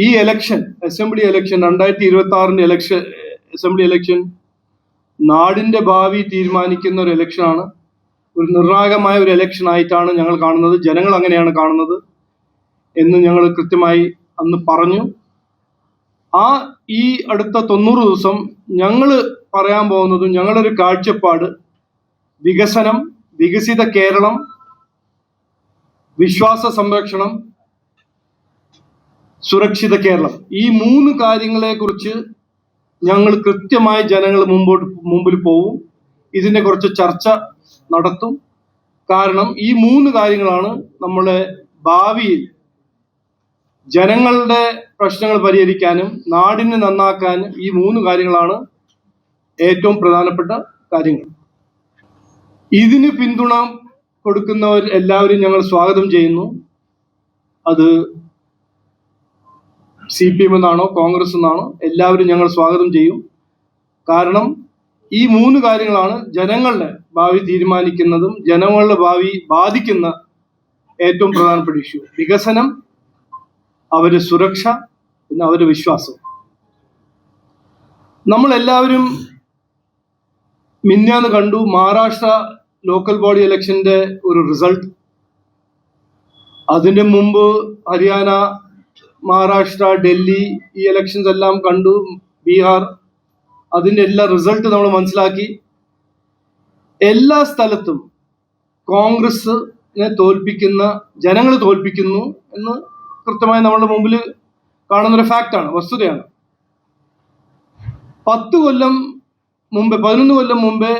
ഈ election, assembly election, 2026 assembly election നാടിന്റെ ഭാവി തീരുമാനിക്കുന്ന ഒരു ഇലക്ഷനാണ്. ഒരു നിർണായകമായ ഒരു ഇലക്ഷൻ ആയിട്ടാണ് ഞങ്ങൾ കാണുന്നത്. ജനങ്ങൾ അങ്ങനെയാണ് കാണുന്നത് എന്ന് ഞങ്ങൾ കൃത്യമായി അന്ന് പറഞ്ഞു. ഈ അടുത്ത 90 ദിവസം ഞങ്ങൾ പറയാൻ പോകുന്നതും ഞങ്ങളൊരു കാഴ്ചപ്പാട് വികസനം, വികസിത കേരളം, വിശ്വാസ സംരക്ഷണം, സുരക്ഷിത കേരളം, ഈ 3 കാര്യങ്ങളെ കുറിച്ച് ഞങ്ങൾ കൃത്യമായി ജനങ്ങൾ മുമ്പിൽ പോവും. ഇതിനെ കുറിച്ച് ചർച്ച നടത്തും. കാരണം ഈ 3 കാര്യങ്ങളാണ് നമ്മളെ ഭാവിയിൽ ജനങ്ങളുടെ പ്രശ്നങ്ങൾ പരിഹരിക്കാനും നാടിനെ നന്നാക്കാനും ഈ 3 കാര്യങ്ങളാണ് ഏറ്റവും പ്രധാനപ്പെട്ട കാര്യങ്ങൾ. ഇതിന് പിന്തുണ കൊടുക്കുന്നവർ എല്ലാവരും ഞങ്ങൾ സ്വാഗതം ചെയ്യുന്നു. അത് CPM എന്നാണോ കോൺഗ്രസ് എന്നാണോ എല്ലാവരും ഞങ്ങൾ സ്വാഗതം ചെയ്യും. കാരണം ഈ 3 കാര്യങ്ങളാണ് ജനങ്ങളുടെ ഭാവി തീരുമാനിക്കുന്നതും ജനങ്ങളുടെ ഭാവി ബാധിക്കുന്ന ഏറ്റവും പ്രധാനപ്പെട്ട ഇഷ്യൂ. വികസനം, അവരുടെ സുരക്ഷ, പിന്നെ അവരുടെ വിശ്വാസം. നമ്മളെല്ലാവരും മിന്നാന്ന് കണ്ടു മഹാരാഷ്ട്ര ലോക്കൽ ബോഡി ഇലക്ഷന്റെ ഒരു റിസൾട്ട്. അതിന്റെ മുമ്പ് ഹരിയാന, മഹാരാഷ്ട്ര, ഡൽഹി ഈ ഇലക്ഷൻസ് എല്ലാം കണ്ടു, ബീഹാർ. അതിന്റെ എല്ലാ റിസൾട്ട് നമ്മൾ മനസ്സിലാക്കി. എല്ലാ സ്ഥലത്തും കോൺഗ്രസിനെ തോൽപ്പിക്കുന്ന ജനങ്ങൾ തോൽപ്പിക്കുന്നു എന്ന് കൃത്യമായി നമ്മളുടെ മുമ്പിൽ കാണുന്നൊരു ഫാക്റ്റാണ്, വസ്തുതയാണ്. 11 കൊല്ലം മുമ്പേ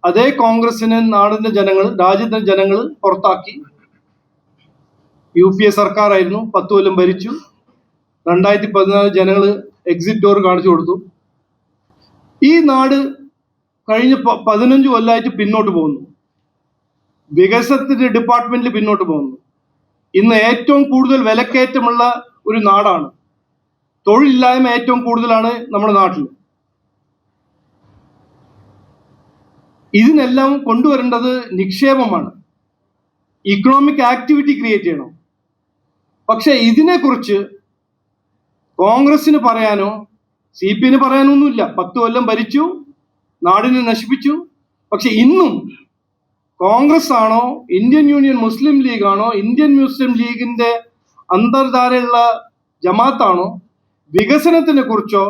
അതേ കോൺഗ്രസിനെ നാടിന്റെ ജനങ്ങൾ, രാജ്യത്തെ ജനങ്ങൾ പുറത്താക്കി. UPA സർക്കാരായിരുന്നു, 10 കൊല്ലം ഭരിച്ചു. 2014 ജനങ്ങൾ എക്സിറ്റ് ഡോർ കാണിച്ചു കൊടുത്തു. ഈ നാട് കഴിഞ്ഞ 15 കൊല്ലമായിട്ട് പിന്നോട്ട് പോകുന്നു. വികസനത്തിന്റെ ഡിപ്പാർട്ട്മെന്റിൽ പിന്നോട്ട് പോകുന്നു. ഇന്ന് ഏറ്റവും കൂടുതൽ വിലക്കയറ്റമുള്ള ഒരു നാടാണ്. തൊഴിലില്ലായ്മ ഏറ്റവും കൂടുതലാണ് നമ്മുടെ നാട്ടിൽ. ഇതിനെല്ലാം കൊണ്ടുവരേണ്ടത് നിക്ഷേപമാണ്, ഇക്കണോമിക് ആക്ടിവിറ്റി ക്രിയേറ്റ് ചെയ്യണം. പക്ഷെ ഇതിനെക്കുറിച്ച് കോൺഗ്രസിന് പറയാനോ CPM പറയാനോ ഒന്നുമില്ല. 10 കൊല്ലം ഭരിച്ചു, നാടിനെ നശിപ്പിച്ചു. പക്ഷെ ഇന്നും കോൺഗ്രസ് ആണോ, ഇന്ത്യൻ യൂണിയൻ മുസ്ലിം ലീഗ് ആണോ, ഇന്ത്യൻ മുസ്ലിം ലീഗിന്റെ അന്തർധാരയുള്ള ജമാഅത്താണോ വികസനത്തിനെ കുറിച്ചോ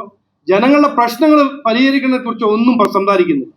ജനങ്ങളുടെ പ്രശ്നങ്ങൾ പരിഹരിക്കുന്നതിനെ കുറിച്ചോ ഒന്നും സംസാരിക്കുന്നില്ല.